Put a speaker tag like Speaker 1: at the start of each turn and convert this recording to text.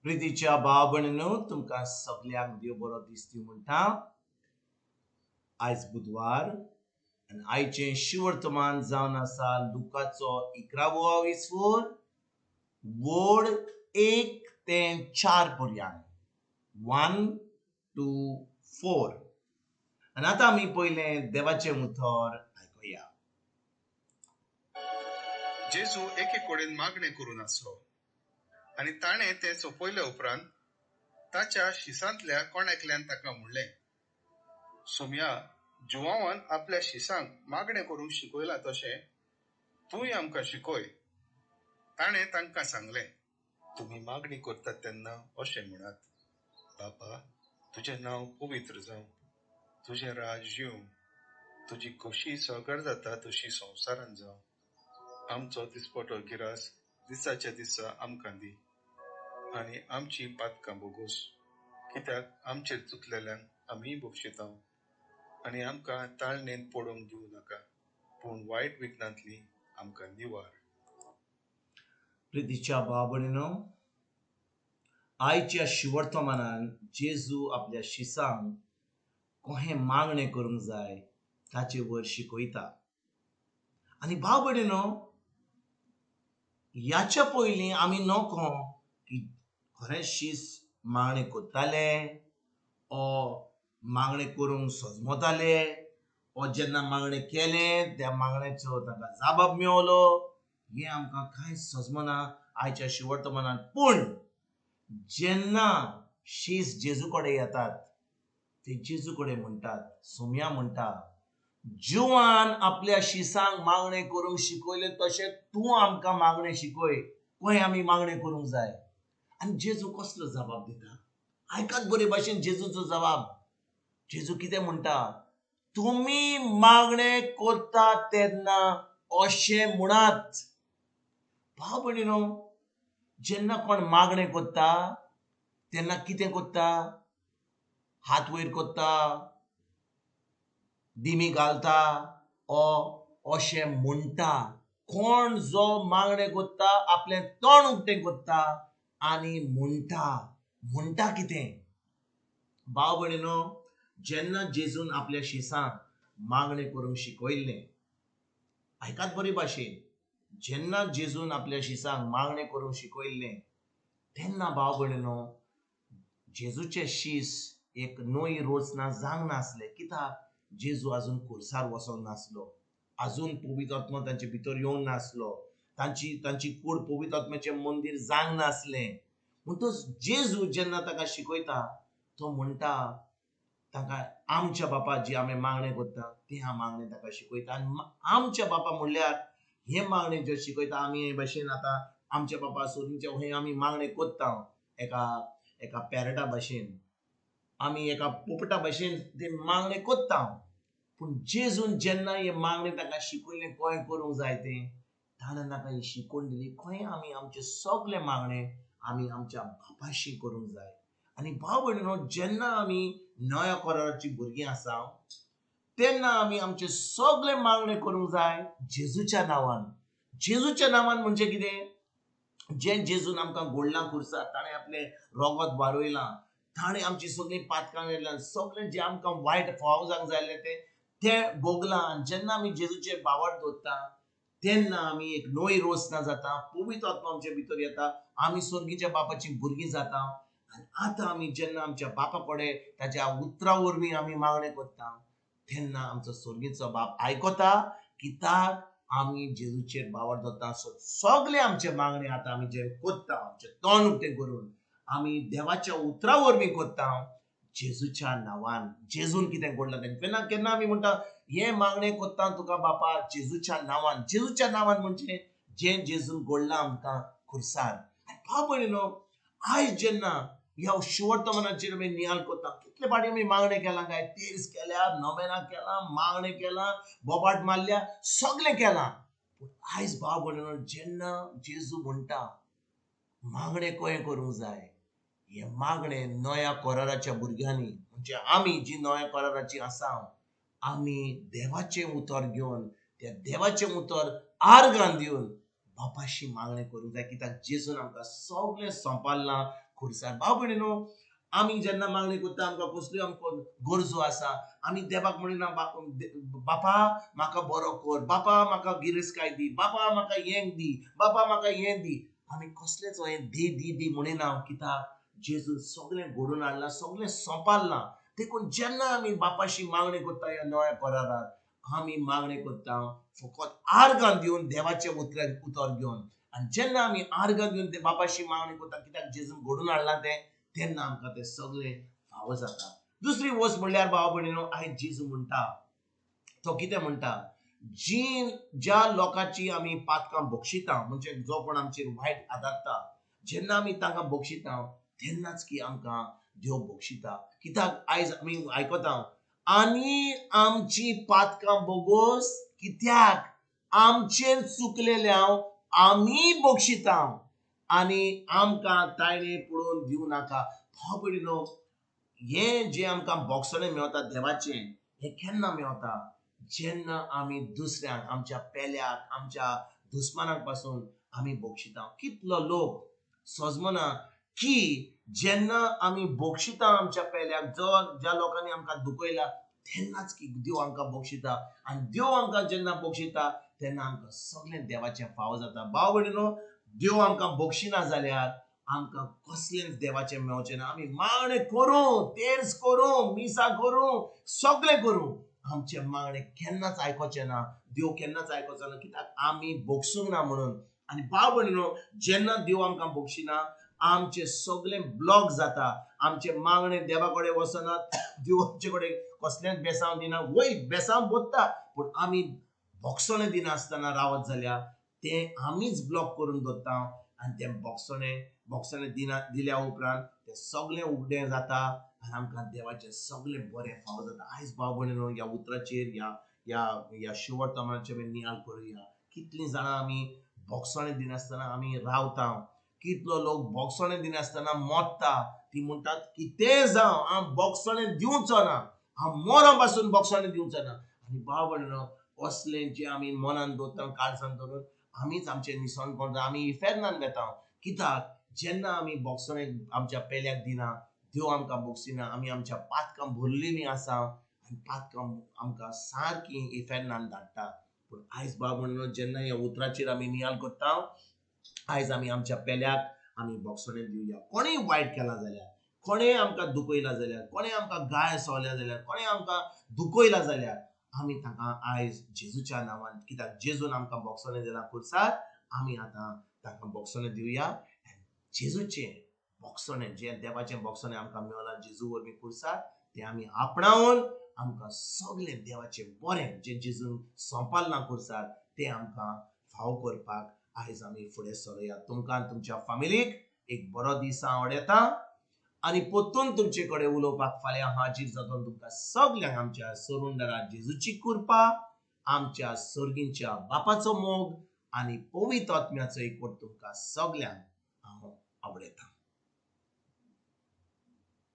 Speaker 1: प्रितीच्या भाव भयणींनो, तुमकां सगळ्यांक देव बरो दीस दिवं म्हणटा. आयज बुधवार आनी आयचें शिवर्तमान जावन आसा लुकाचो 11वो विसवोर वोड 1 ते 4 पर्यंत 1 to 4. आनी आतां आमी पयलें देवाचें उतर आयकुया.
Speaker 2: जेजू एके कडेन मागणें करून आसलो आनी ताणें तें सोंपयले उपरांत ताच्या शिसांतल्या कोणेकल्यान ताका म्हणलें, सोम्या, जुवावान आपल्या शिसांक मागणें करूंक शिकयलां तशें तूंय आमकां शिकय. ताणें तांकां सांगलें, तुमी मागणी करतात तेन्ना अशें म्हणात, बापा, तुजें नांव पवित्र जावं, तुजें राज येवं, तुजी कशी सगर जाता तशी संवसारांत जावं. आमचो दिसपटो गिरास दिसाच्या दिसा आमकां दी आनी आमची पातकां बोगोस, कित्याक आमचेर चुकलेल्यांक आमी बक्षितां, आनी आमकां ताळणेन पडोवंक दिवं नाका, पूण वायट विघ्नांतली आमकां निवार.
Speaker 1: प्रितीच्या भाव भयणींनो, आयच्या शिवर्तमानान जेजू आपल्या शिसांक कशें मागणें करूंक जाय ताचे वयर शिकयता. आनी भाव भयणींनो, ह्याच्या पयलीं आमी नकळो की खरें शीस मागणें करताले ओ मागणें करूंक सजमताले ओ जेन्ना मागणें केलें त्या मागणेचो ताका जाबाब मेळलो हें आमकां कांयच सजमना आयच्या शिवर्तमानान. पूण जेन्ना शीस जेजू कडेन येतात ते जेजू कडेन म्हणटात, सोम्या म्हणटा, जुवान आपल्या शिसांक मागणें करूंक शिकयलें तशें तूं आमकां मागणें शिकय, कशें आमी मागणें करूंक जाय. आनी जेजू कसलो जबाब दिता? आयकात बरे भाशेन जेजूचो जबाब. जेजू कितें म्हणटा? तुमी मागणें करता तेन्ना अशें म्हणात. भाव भयणींनो, जेन्ना कोण मागणें करता तेन्ना कितें करता? हात वयर करता, दिमी घालता ओ अशें म्हणटा. कोण जो मागणें करता आपलें तोंड उक्तें करता आनी म्हणटा कितें? भाव भयणींनो, जेन्ना जेजून आपल्या शिसांक मागणें करूंक शिकयल्लें, आयकात बरे भाशेन, जेन्ना जेजून आपल्या शिसांक मागणें करूंक शिकयल्लें तेन्ना भाव भयणींनो, जेजूचे शीस एक नोई रोचना जावंक नासले. कित्याक? जेजू आजून खुर्सार वचोंक नासलो, आजून पवित्र आत्मा तांचे भितर येवंक नासलो, तांची कूड पवित्र आत्म्याचें मंदीर जावंक नासलें. म्हणटच जेजू जेन्ना ताका शिकयता तो म्हणटा ताका आमच्या बापा जी आमी मागणें करता ती हांव मागणें ताका शिकयता. आनी आमच्या बापा म्हणल्यार हे मागणें जे शिकयता आमी हे भाशेन आतां आमच्या बापा सोदीचे हे आमी मागणें करता एका पॅरटा भाशेन, आमी एका पोपटा भाशेन ते मागणें करता. पूण जेजून जेन्ना हे मागणें ताका शिकयलें कशें करूंक जाय तें, ताणें ताका ही शिकोवन दिली कशें आमी आमचे सगळे मागणें आमी आमच्या बापाशी करूंक जाय. आनी भाव भयणींनो, जेन्ना आमी नव्या कराराची भुरगीं आसा तेन्ना आमी आमचे सगळे मागणें करूंक जाय जेजूच्या नांवान. जेजूच्या नांवान म्हणजे कितें? जे जेजून आमकां घोडलां खुर्सार, ताणें आपलें रोगत वाडयलां, ताणें आमची सगळीं पातकां गेल्यां, सगळें जें आमकां वायट फोव जावंक जायलें तें भोगलां. आनी जेन्ना आमी जेजूचेर बावर दवरता तेन्ना आमी एक नवी रोचना जाता, पवित्र आत्मा आमचे भितर येता, आमी स्वर्गीच्या बापाची भुरगीं जाता. आनी आतां आमी जेन्ना आमच्या बापा कडेन ताच्या उतरा वरवीं आमी मागणें करता तेन्ना आमचो स्वर्गीचो बाप आयकता. कित्याक? आमी जेजूचेर बावर दवरता. सगळे आमचे मागणे आतां आमी जे करता आमचें तोंड उक्तें करून आमी देवाच्या उतरा वरवीं करता जेजूच्या नांवान. जेजून कितें घडलां तें केन्ना आमी म्हणटा हे मागणें करता तुका बापा जेजूच्या नांवान. जेजूच्या नांवान म्हणजे जें जेजून घडलां आमकां खुर्सार. भाव भयणींनो, आयज जेन्ना ह्या शिवर्तमानाचेर आमी नियाळ करता, कितले फावटी आमी मागणें केलां काय? तेर्स केल्या, नोवेना केलां, मागणें केलां, बोबाट मारल्या, सगळें केलां. पूण आयज भाव भयणींनो, जेन्ना जेजू म्हणटा मागणें कशें करूंक जाय, हे मागणें नव्या कराराच्या भुरग्यांनी म्हणजे आमी जी नव्या कराराची आसा, आमी देवाचें उतर घेवन त्या देवाचें उतर आर्गां दिवन बापाशी मागणें करूंक जाय. कित्याक जेजून आमकां सगळें सांबाळलां, खुर्सार. भाव भयणीनो, आमी जेन्ना मागणी करता आमकां कसल्यो आमकां गरजो आसा, आमी देवाक म्हणिना बापा म्हाका बरो कर, बापा म्हाका गिरेस्ताय दी, बापा म्हाका हें दी, बापा म्हाका हें दी. आमी कसलेंच हें दी दी दी म्हणिना. कित्याक जेजून सगळें घडोवन हाडलां, सगळें सोंपारलां. देखून जेन्ना आमी बापाशी मागणी करता ह्या नव्या करारांत, आमी मागणी करता फकत आर्गां दिवन देवाचें उतर घेवन. आनी जेन्ना आमी आर्गां दिवन ते बापाशी मागणी करता कित्याक जेजून घडोवन हाडलां तेन्ना आमकां तें सगळें फावो जाता. दुसरी वस्त म्हणल्यार भाव भयणीनो, आयज जेजू म्हणटा, तो कितें म्हणटा, ज्या लोकांची आमी पातकां बक्षिता, म्हणजे जो कोण आमचेर वायट आदारता, जेन्ना आमी तांकां बक्षिता तेन्नाच की आमकां देव बक्षिता. कित्याक आयज आमी आयकता, आनी आमची पातकां बोगोस कित्याक आमचेर चुकलेल्यांक आमी बक्षिता आनी आमकां तायणे पडोवन दिवं नाका. भाव भयणीनो, हें जें आमकां बोगसणें मेळटा देवाचें, हें केन्ना मेळटा, जेन्ना आमी दुसऱ्यांक, आमच्या पेल्याक, आमच्या दुस्मानाक पासून आमी बक्षिता. कितलो लोक सोजमना की जेन्ना आमी बक्षिता आमच्या पेल्याक, ज्या लोकांनी आमकां दुखयला तेन्नाच की देव आमकां बक्षिता. आनी देव आमकां जेन्ना बक्षिता तेन्ना आमकां सगळें देवाचें फावो जाता. भाव भयणीनो, देव आमकां बक्षिना जाल्यार आमकां कसलेंच देवाचें मेळचें ना. आमी मागणें करूं, तेर्स करूं, मिसा करूं, सगळें करूं, आमचें मागणें केन्नाच आयकोचें ना. देव केन्नाच आयकोचो ना, कित्याक आमी बक्षूंक ना म्हणून. आनी भाव भयणीनो, जेन्ना देव आमकां बक्षिना आमचें सगळें ब्लॉक जाता. आमचें मागणें देवा कडेन वचना, देवाचे कडेन कसलेंच बेसांव दिना. वयर बेसांव बोत्ता, पूण आमी बोगसणें दिनासतना रावत जाल्यार तें आमीच ब्लॉक करून दवरता. आनी तें बोगसणें दिल्या उपरांत तें सगळें उगडें जाता आनी आमकां देवाचें सगळें बरें फावो जाता. आयज भाव भयणीनो, ह्या उतराचेर ह्या शिवर्तमानाचेर आमी नियाळ करुया. कितलीं जाणां आमी बोगसणें दिनासतना आमी रावता, कितलो लोक बोगसणें दिनासतना मोडटा. ती म्हणटात कितेंय जावं हांव बोगसणें दिवचो ना, हांव मरोन पासून बोगसणें दिवचो ना. आनी भाव भयणीनो, असलें जें आमी मनान दवरता काळजान दवरून आमीच आमचें निसणपण आमी इफेर्नान वेता. कित्याक जेन्ना आमी बोगसणें आमच्या पेल्याक दिना, देव आमकां बक्षिना. आमी आमच्या पातकां भरलेलीं आसा आनी पातकां आमकां सारकीं इफेर्नान धाडटा. पूण आयज भाव भयणीनो, जेन्ना ह्या उतराचेर आमी नियाळ करता, आयज आमी आमच्या पेल्याक आमी बोगसणें दिवया. कोणेय वायट केलां जाल्यार, कोणेय आमकां दुखयलां जाल्यार, कोणेय आमकां गाळ सोवल्या जाल्यार, कोणेय आमकां दुखयलां जाल्यार, आमी ताका आयज जेजूच्या नांवान, कित्याक जेजून आमकां बोगसणें दिलां खुर्सार, आमी आतां ताका बोगसणें दिवया. जेजूचें बोगसणें, जें देवाचें बोगसणें आमकां मेळलां जेजू वरवीं खुर्सार, तें आमी आपणावन आमकां सगळें देवाचें बरें जें जेजून सोंपलां खुर्सार तें आमकां फावो करपाक आयज आमी फुडें सरूया. तुमकां आनी तुमच्या फामिलीक एक बरो दीस हांव आवडयतां आनी परतून तुमचे कडेन उलोवपाक फाल्यां हाजीर जातलो. तुमकां सगल्यांक आमच्या सोरुंडरा जेजूची कृपा, आमच्या सर्गींच्या बापाचो मोग आनी पवित्र आत्म्याचो एकवट तुमकां सगल्यांक हांव आवडयतां.